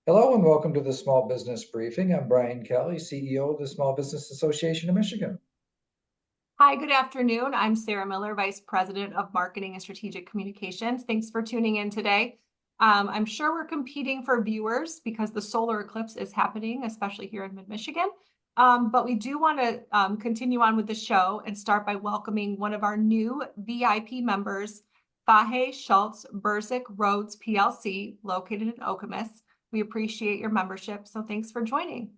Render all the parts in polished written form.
Hello and welcome to the Small Business Briefing. I'm Brian Kelly, CEO of the Small Business Association of Michigan. Hi, good afternoon. I'm Sarah Miller, Vice President of Marketing and Strategic Communications. Thanks for tuning in today. I'm sure we're competing for viewers because the solar eclipse is happening, especially here in mid-Michigan. But we do want to continue on with the show and start by welcoming one of our new VIP members, Fahe Schultz Burzik Roads PLC, located in Okemos. We appreciate your membership, so thanks for joining.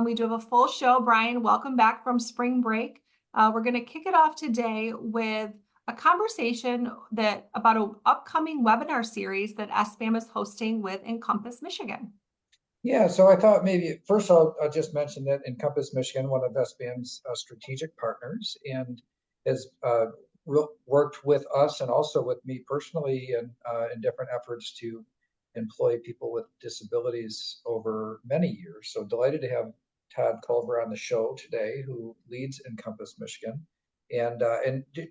We do have a full show. Brian, welcome back from spring break. We're going to kick it off today with a conversation about an upcoming webinar series that SBAM is hosting with Encompass Michigan. Yeah, so I thought maybe first I'll just mention that Encompass Michigan, one of SBM's strategic partners, and has worked with us and also with me personally in different efforts to employ people with disabilities over many years. So delighted to have Todd Culver on the show today, who leads Encompass Michigan, and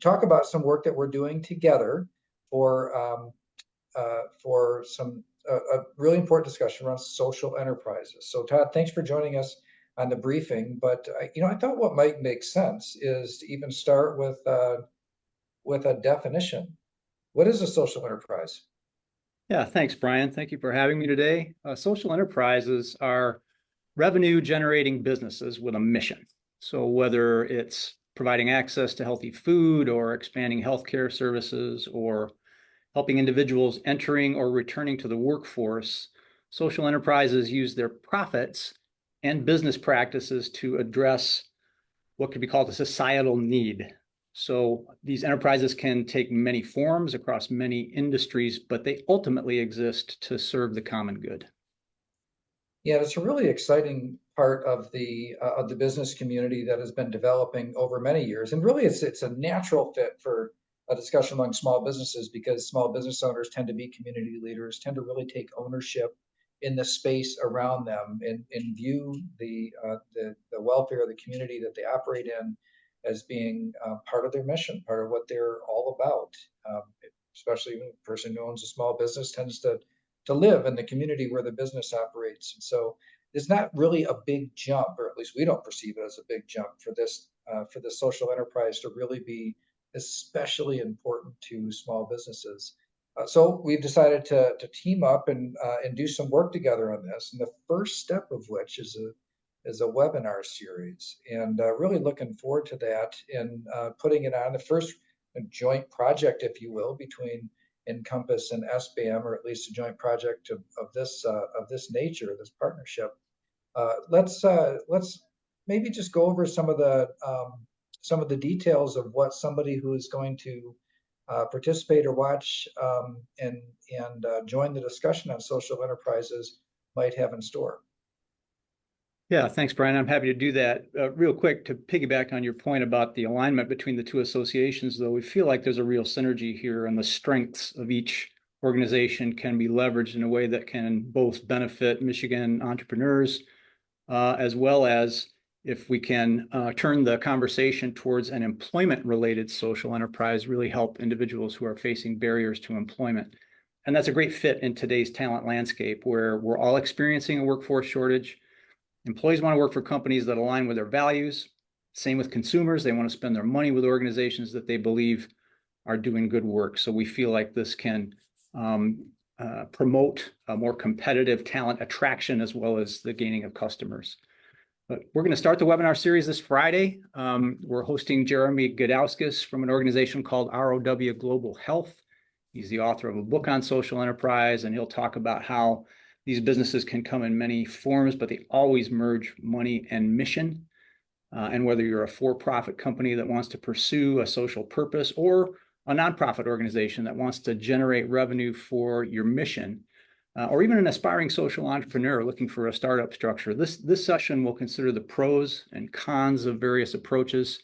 talk about some work that we're doing together for some a really important discussion around social enterprises. So Todd, thanks for joining us on the briefing. But I thought what might make sense is to even start with a definition. What is a social enterprise? Yeah, thanks, Brian. Thank you for having me today. Social enterprises are revenue-generating businesses with a mission. So whether it's providing access to healthy food or expanding healthcare services or helping individuals entering or returning to the workforce, social enterprises use their profits and business practices to address what could be called a societal need. So these enterprises can take many forms across many industries, but they ultimately exist to serve the common good. Yeah, it's a really exciting part of the business community that has been developing over many years, and really it's a natural fit for a discussion among small businesses because small business owners tend to be community leaders, tend to really take ownership in the space around them, and view the welfare of the community that they operate in as being part of their mission, part of what they're all about. Especially when a person who owns a small business tends to live in the community where the business operates. And so there's not really a big jump, or at least we don't perceive it as a big jump for this social enterprise to really be especially important to small businesses. So we've decided to team up and do some work together on this. And the first step of which is a webinar series, and really looking forward to that and putting it on the first joint project, if you will, between Encompass and SBAM, or at least a joint project of this nature, this partnership. Let's maybe just go over some of the details of what somebody who is going to participate or watch and join the discussion on social enterprises might have in store. Yeah, thanks, Brian. I'm happy to do that. Real quick, to piggyback on your point about the alignment between the two associations, though, we feel like there's a real synergy here, and the strengths of each organization can be leveraged in a way that can both benefit Michigan entrepreneurs, as well as if we can turn the conversation towards an employment-related social enterprise, really help individuals who are facing barriers to employment. And that's a great fit in today's talent landscape, where we're all experiencing a workforce shortage. Employees want to work for companies that align with their values. Same with consumers. They want to spend their money with organizations that they believe are doing good work. So we feel like this can promote a more competitive talent attraction as well as the gaining of customers. But we're going to start the webinar series this Friday. We're hosting Jeremy Gadauskas from an organization called ROW Global Health. He's the author of a book on social enterprise, and he'll talk about how these businesses can come in many forms, but they always merge money and mission. And whether you're a for-profit company that wants to pursue a social purpose or a nonprofit organization that wants to generate revenue for your mission, or even an aspiring social entrepreneur looking for a startup structure, this session will consider the pros and cons of various approaches,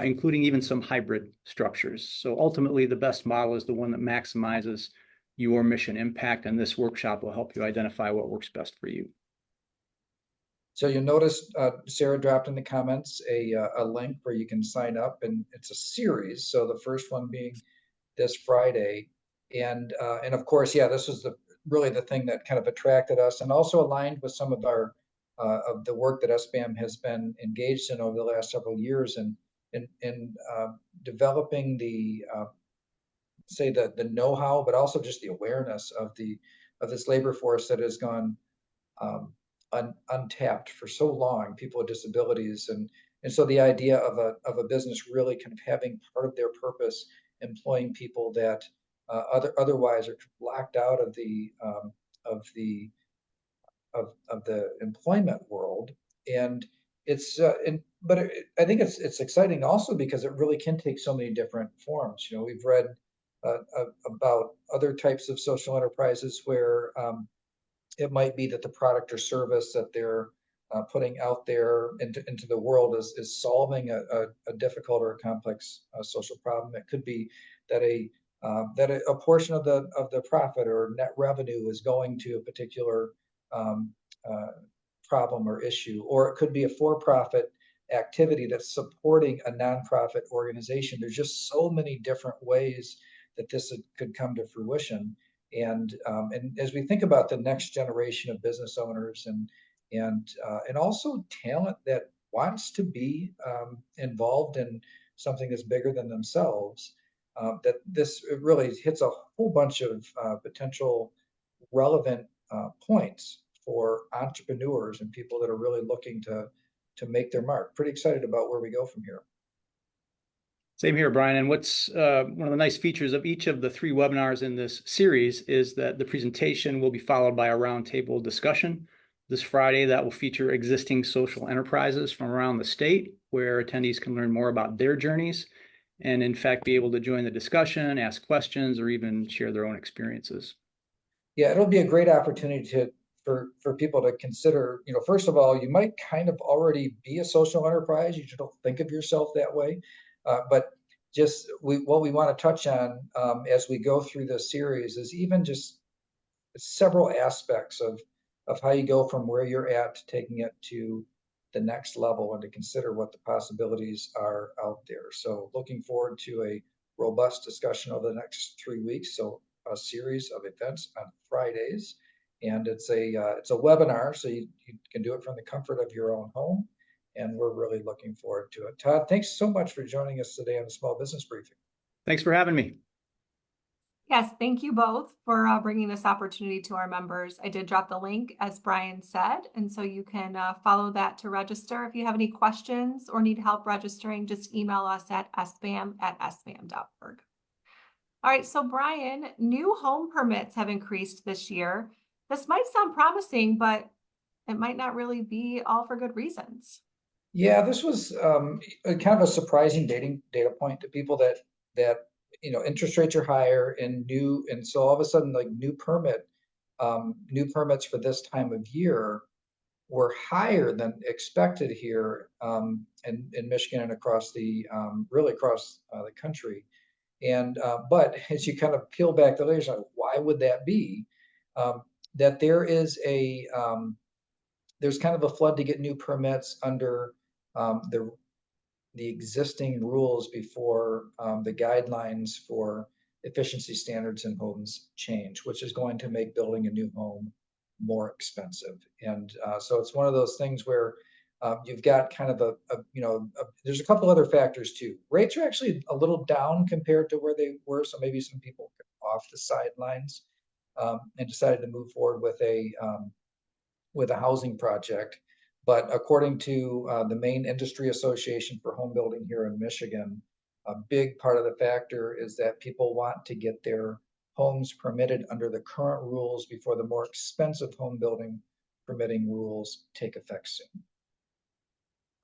including even some hybrid structures. So ultimately, the best model is the one that maximizes your mission impact, and this workshop will help you identify what works best for you. So you'll notice Sarah dropped in the comments a link where you can sign up, and it's a series. So the first one being this Friday, and of course, yeah, this was really the thing that kind of attracted us, and also aligned with some of our of the work that SBAM has been engaged in over the last several years, and in developing the say the know-how, but also just the awareness of this labor force that has gone untapped for so long, people with disabilities, and so the idea of a business really kind of having part of their purpose employing people that otherwise are locked out of the of the employment world. And it's but I think it's exciting also because it really can take so many different forms. You know, we've read about other types of social enterprises where it might be that the product or service that they're putting out there into the world is solving a difficult or a complex social problem. It could be that a portion of the profit or net revenue is going to a particular um, uh, problem or issue, or it could be a for-profit activity that's supporting a nonprofit organization. There's just so many different ways that this could come to fruition. And as we think about the next generation of business owners and also talent that wants to be involved in something that's bigger than themselves, that this really hits a whole bunch of potential relevant points for entrepreneurs and people that are really looking to make their mark. Pretty excited about where we go from here. Same here, Brian. And what's one of the nice features of each of the 3 webinars in this series is that the presentation will be followed by a roundtable discussion. This Friday, that will feature existing social enterprises from around the state, where attendees can learn more about their journeys and, in fact, be able to join the discussion, ask questions, or even share their own experiences. Yeah, it'll be a great opportunity for people to consider, you know, first of all, you might kind of already be a social enterprise. You don't think of yourself that way. But just what we want to touch on as we go through this series is even just several aspects of how you go from where you're at to taking it to the next level and to consider what the possibilities are out there. So looking forward to a robust discussion over the next 3 weeks. So a series of events on Fridays, and it's a webinar, so you can do it from the comfort of your own home. And we're really looking forward to it. Todd, thanks so much for joining us today on the Small Business Briefing. Thanks for having me. Yes, thank you both for bringing this opportunity to our members. I did drop the link, as Brian said, and so you can follow that to register. If you have any questions or need help registering, just email us at sbam@sbam.org. All right, so Brian, new home permits have increased this year. This might sound promising, but it might not really be all for good reasons. Yeah, this was a kind of a surprising data point to people that you know interest rates are higher and so all of a sudden like new permits for this time of year were higher than expected here in Michigan and across really across the country. And but as you kind of peel back the layers, why would that be? That there's kind of a flood to get new permits under um, the the existing rules before the guidelines for efficiency standards in homes change, which is going to make building a new home more expensive. And so it's one of those things where you've got kind of there's a couple other factors too. Rates are actually a little down compared to where they were. So maybe some people got off the sidelines and decided to move forward with a housing project. But according to the main industry association for home building here in Michigan, a big part of the factor is that people want to get their homes permitted under the current rules before the more expensive home building permitting rules take effect soon.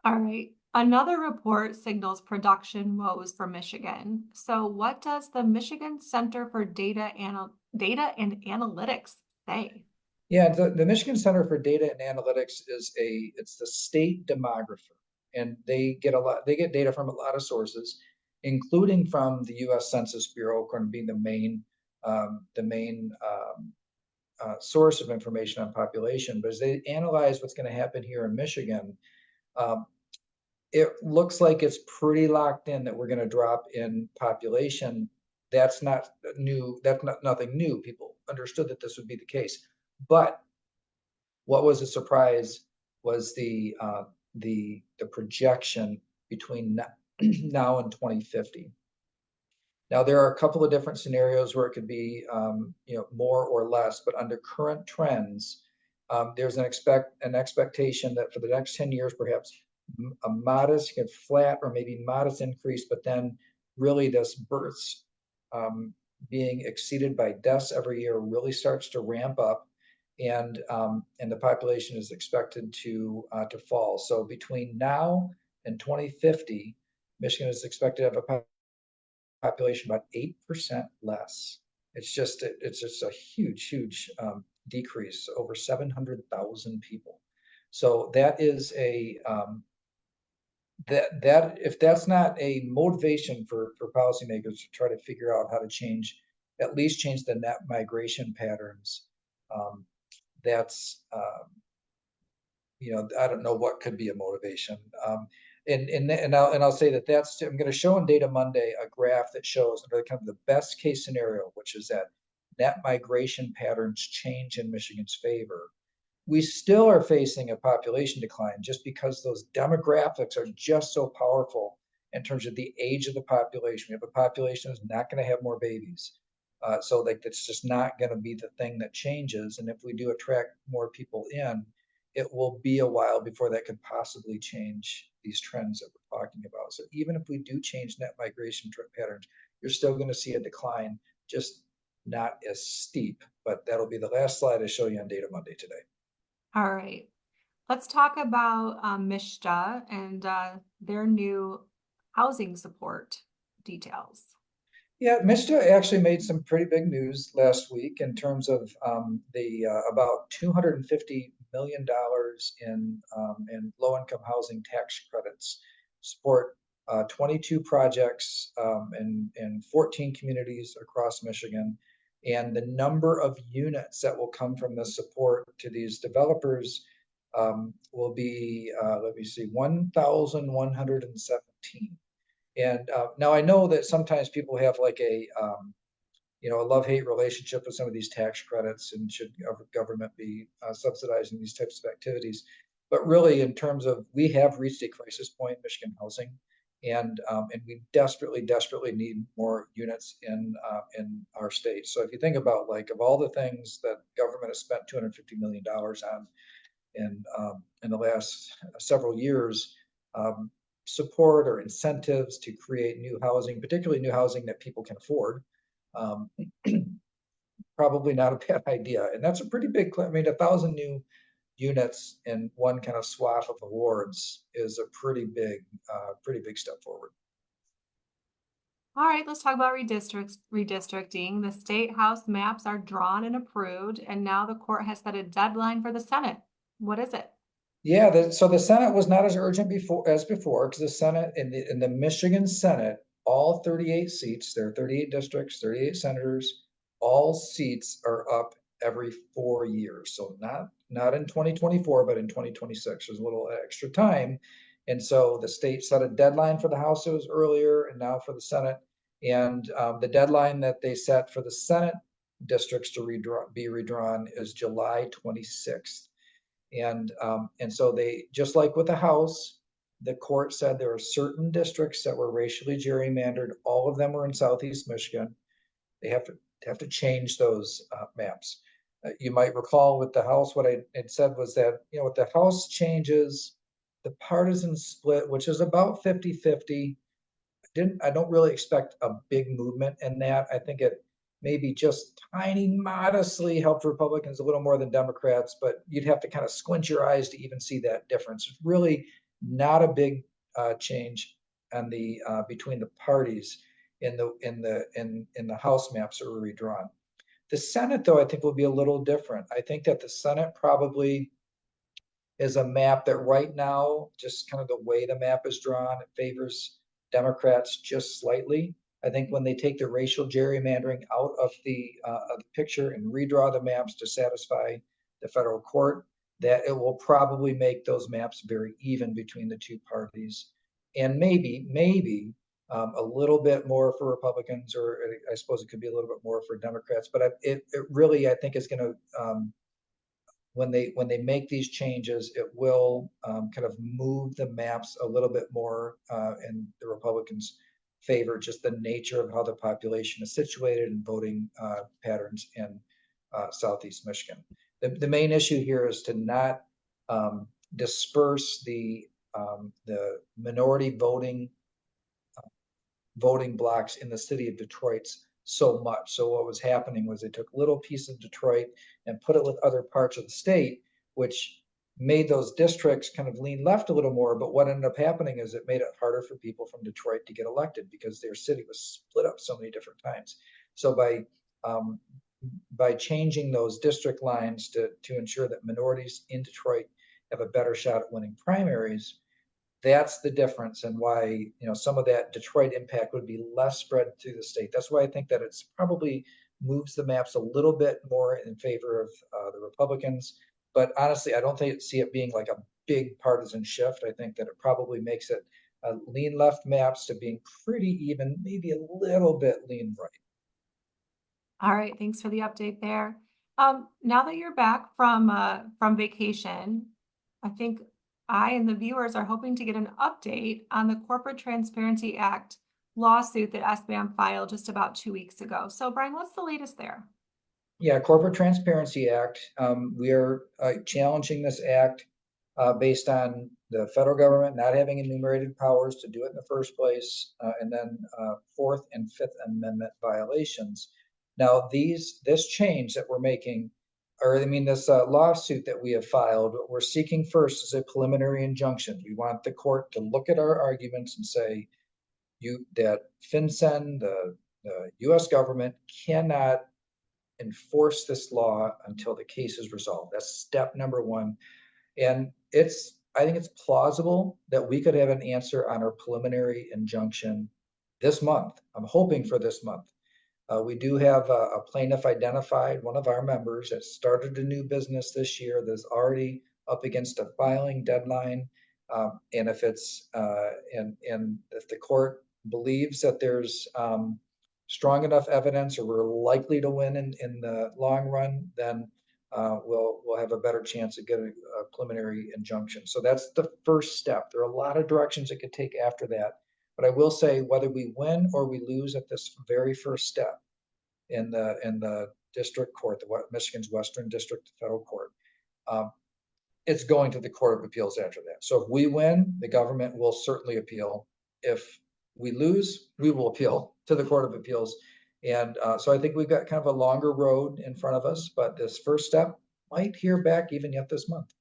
All right. Another report signals production woes for Michigan. So what does the Michigan Center for Data and Analytics say? Yeah, the Michigan Center for Data and Analytics it's the state demographer, and they get data from a lot of sources, including from the U.S. Census Bureau, being the main source of information on population. But as they analyze what's going to happen here in Michigan, um, it looks like it's pretty locked in that we're going to drop in population. That's not new. That's not nothing new. People understood that this would be the case. But what was a surprise was the projection between now and 2050. Now, there are a couple of different scenarios where it could be, more or less, but under current trends, there's an expectation that for the next 10 years, perhaps a modest, flat or maybe modest increase, but then really this births being exceeded by deaths every year really starts to ramp up, and the population is expected to fall. So between now and 2050, Michigan is expected to have a population about 8% less. It's just a huge decrease, over 700,000 people. So that is that if that's not a motivation for policymakers to try to figure out how to at least change the net migration patterns, that's I don't know what could be a motivation. And I'll say that I'm going to show on Data Monday a graph that shows kind of the best case scenario, which is that net migration patterns change in Michigan's favor. We still are facing a population decline just because those demographics are just so powerful in terms of the age of the population. We have a population that's not going to have more babies. So that's just not going to be the thing that changes. And if we do attract more people in, it will be a while before that could possibly change these trends that we're talking about. So even if we do change net migration patterns, you're still going to see a decline, just not as steep. But that'll be the last slide I show you on Data Monday today. All right. Let's talk about MISHDA and their new housing support details. Yeah, MISHDA actually made some pretty big news last week in terms of about $250 million in low-income housing tax credits, support 22 projects in 14 communities across Michigan. And the number of units that will come from the support to these developers will be, 1,117. And now I know that sometimes people have like a love-hate relationship with some of these tax credits, and should government be subsidizing these types of activities. But really, in terms of, we have reached a crisis point in Michigan housing, and we desperately need more units in our state. So if you think about, like, of all the things that government has spent $250 million on in the last several years, support or incentives to create new housing, particularly new housing that people can afford, probably not a bad idea. And that's a pretty big, 1,000 new units in one kind of swath of awards is a pretty big step forward. All right, let's talk about redistricting. The state house maps are drawn and approved, and now the court has set a deadline for the Senate. What is it? Yeah, so the Senate was not as urgent as before, because the Senate, in the Michigan Senate, all 38 seats, there are 38 districts, 38 senators, all seats are up every 4 years. So not in 2024, but in 2026. There's a little extra time. And so the state set a deadline for the House. It was earlier, and now for the Senate. And the deadline that they set for the Senate districts to be redrawn is July 26th. And so they, just like with the House, the court said there are certain districts that were racially gerrymandered. All of them were in Southeast Michigan. They have to change those maps. You might recall with the House, what I had said was that, with the House changes, the partisan split, which is about 50-50, I don't really expect a big movement in that. I think it maybe just tiny, modestly helped Republicans a little more than Democrats, but you'd have to kind of squint your eyes to even see that difference. It's really not a big change on the between the parties in the House maps that were redrawn. The Senate, though, I think will be a little different. I think that the Senate probably is a map that right now, just kind of the way the map is drawn, it favors Democrats just slightly. I think when they take the racial gerrymandering out of the picture and redraw the maps to satisfy the federal court, that it will probably make those maps very even between the two parties. And maybe a little bit more for Republicans, or I suppose it could be a little bit more for Democrats. But it really, I think, is going to when they make these changes, it will kind of move the maps a little bit more in the Republicans' favor, just the nature of how the population is situated and voting patterns in Southeast Michigan. The main issue here is to not disperse the minority voting blocks in the city of Detroit so much. So what was happening was they took little pieces of Detroit and put it with other parts of the state, which made those districts kind of lean left a little more. But what ended up happening is it made it harder for people from Detroit to get elected because their city was split up so many different times. So by changing those district lines to ensure that minorities in Detroit have a better shot at winning primaries, that's the difference, and why some of that Detroit impact would be less spread through the state. That's why I think that it's probably moves the maps a little bit more in favor of the Republicans. But honestly, I don't see it being like a big partisan shift. I think that it probably makes it lean left maps to being pretty even, maybe a little bit lean right. All right, thanks for the update there. Now that you're back from vacation, I think I and the viewers are hoping to get an update on the Corporate Transparency Act lawsuit that SBAM filed just about 2 weeks ago. So, Brian, what's the latest there? Yeah, Corporate Transparency Act. We are challenging this act based on the federal government not having enumerated powers to do it in the first place, and then Fourth and Fifth Amendment violations. Now, this change that we're making, or I mean, this lawsuit that we have filed, what we're seeking first is a preliminary injunction. We want the court to look at our arguments and say that FinCEN, the U.S. government, cannot enforce this law until the case is resolved. That's step number one. And I think it's plausible that we could have an answer on our preliminary injunction this month. I'm hoping for this month. We do have a plaintiff identified, one of our members that started a new business this year that's already up against a filing deadline. And if if the court believes that there's strong enough evidence, or we're likely to win in the long run, then we'll have a better chance of getting a preliminary injunction. So that's the first step. There are a lot of directions it could take after that. But I will say, whether we win or we lose at this very first step in the district court, Michigan's Western District Federal Court, it's going to the Court of Appeals after that. So if we win, the government will certainly appeal. If we lose, we will appeal to the Court of Appeals. And so I think we've got kind of a longer road in front of us, but this first step might hear back even yet this month.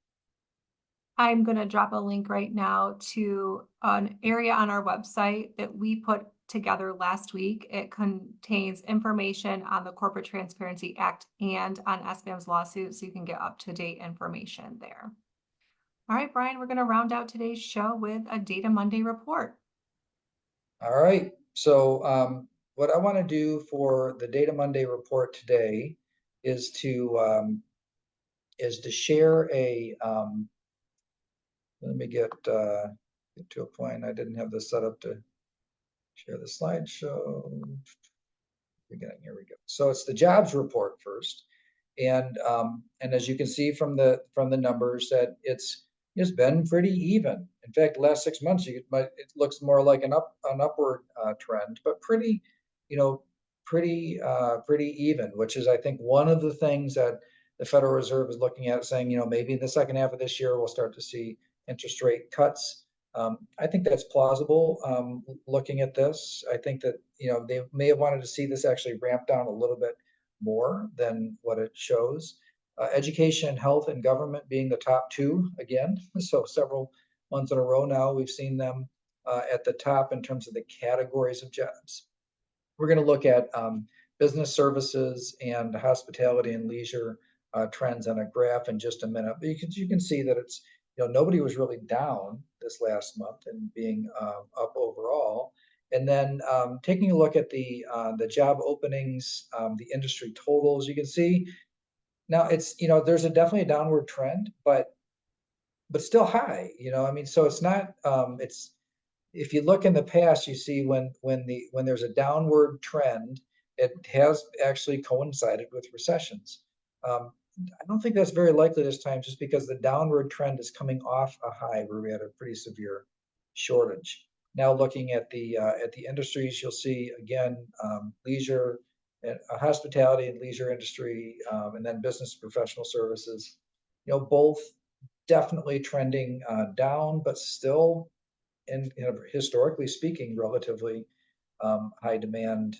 I'm going to drop a link right now to an area on our website that we put together last week. It contains information on the Corporate Transparency Act and on SBAM's lawsuit, so you can get up-to-date information there. All right, Brian, we're going to round out today's show with a Data Monday report. All right. So what I want to do for the Data Monday report today is to share a let me get to a point. I didn't have this set up to share the slideshow. Beginning, here we go. So it's the jobs report first, and as you can see from the numbers, that it's been pretty even. In fact, the last 6 months, it looks more like an upward trend, but pretty even, which is, I think, one of the things that the Federal Reserve is looking at, saying, maybe in the second half of this year we'll start to see interest rate cuts. I think that's plausible. Looking at this, I think that they may have wanted to see this actually ramp down a little bit more than what it shows. Education, health, and government being the top two again. So several months in a row now, we've seen them at the top in terms of the categories of jobs. We're going to look at business services and hospitality and leisure trends on a graph in just a minute. But you can see that it's, nobody was really down this last month and being up overall. And then taking a look at the job openings, the industry totals, you can see now it's, there's definitely a downward trend, but still high, I mean, so it's not, if you look in the past, you see when there's a downward trend, it has actually coincided with recessions. I don't think that's very likely this time, just because the downward trend is coming off a high where we had a pretty severe shortage. Now looking at the industries, you'll see again leisure, hospitality and leisure industry, and then business and professional services. Both definitely trending down, but still in historically speaking, relatively high demand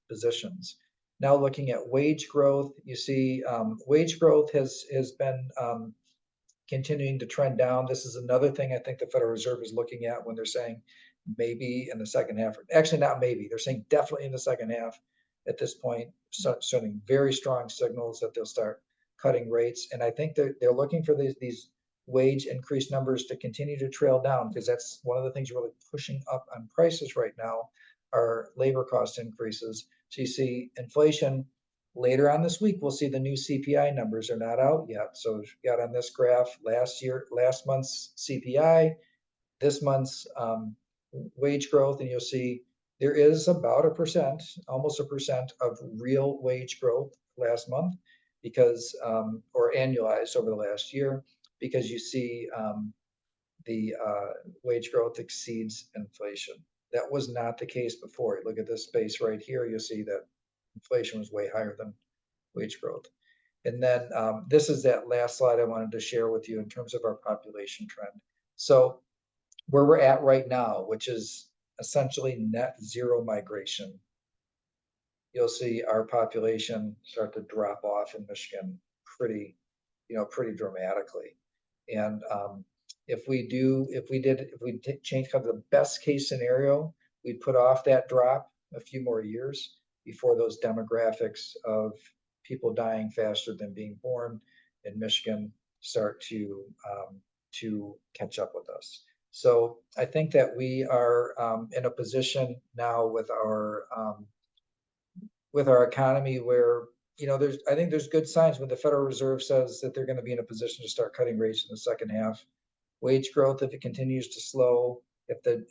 positions. Now looking at wage growth, you see wage growth has been continuing to trend down. This is another thing I think the Federal Reserve is looking at when they're saying maybe in the second half, actually not maybe, they're saying definitely in the second half at this point, sending very strong signals that they'll start cutting rates. And I think they're looking for these wage increase numbers to continue to trail down, because that's one of the things really pushing up on prices right now are labor cost increases. So you see inflation later on this week. We'll see the new CPI numbers are not out yet. So you got on this graph last month's CPI, this month's wage growth, and you'll see there is about 1%, almost 1% of real wage growth last month, because or annualized over the last year, because you see the wage growth exceeds inflation. That was not the case before. You look at this space right here, you'll see that inflation was way higher than wage growth. And then this is that last slide I wanted to share with you in terms of our population trend. So where we're at right now, which is essentially net zero migration, you'll see our population start to drop off in Michigan pretty dramatically. And if we change kind of the best case scenario, we'd put off that drop a few more years before those demographics of people dying faster than being born in Michigan start to catch up with us. So I think that we are in a position now with our economy where I think there's good signs when the Federal Reserve says that they're going to be in a position to start cutting rates in the second half. Wage growth, if it continues to slow, if the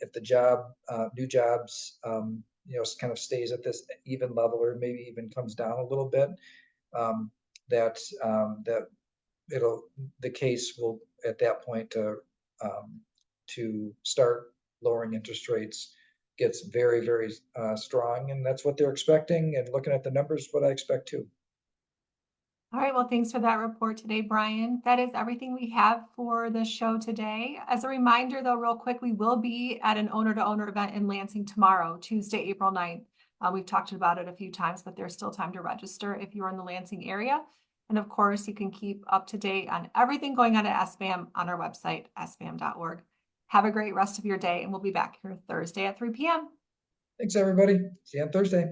new jobs kind of stays at this even level or maybe even comes down a little bit, that the case will at that point to start lowering interest rates gets very, very strong, and that's what they're expecting. And looking at the numbers, what I expect too. All right, well, thanks for that report today, Brian. That is everything we have for the show today. As a reminder, though, real quick, we will be at an owner-to-owner event in Lansing tomorrow, Tuesday, April 9th. We've talked about it a few times, but there's still time to register if you're in the Lansing area. And of course, you can keep up to date on everything going on at SBAM on our website, sbam.org. Have a great rest of your day, and we'll be back here Thursday at 3 p.m. Thanks, everybody. See you on Thursday.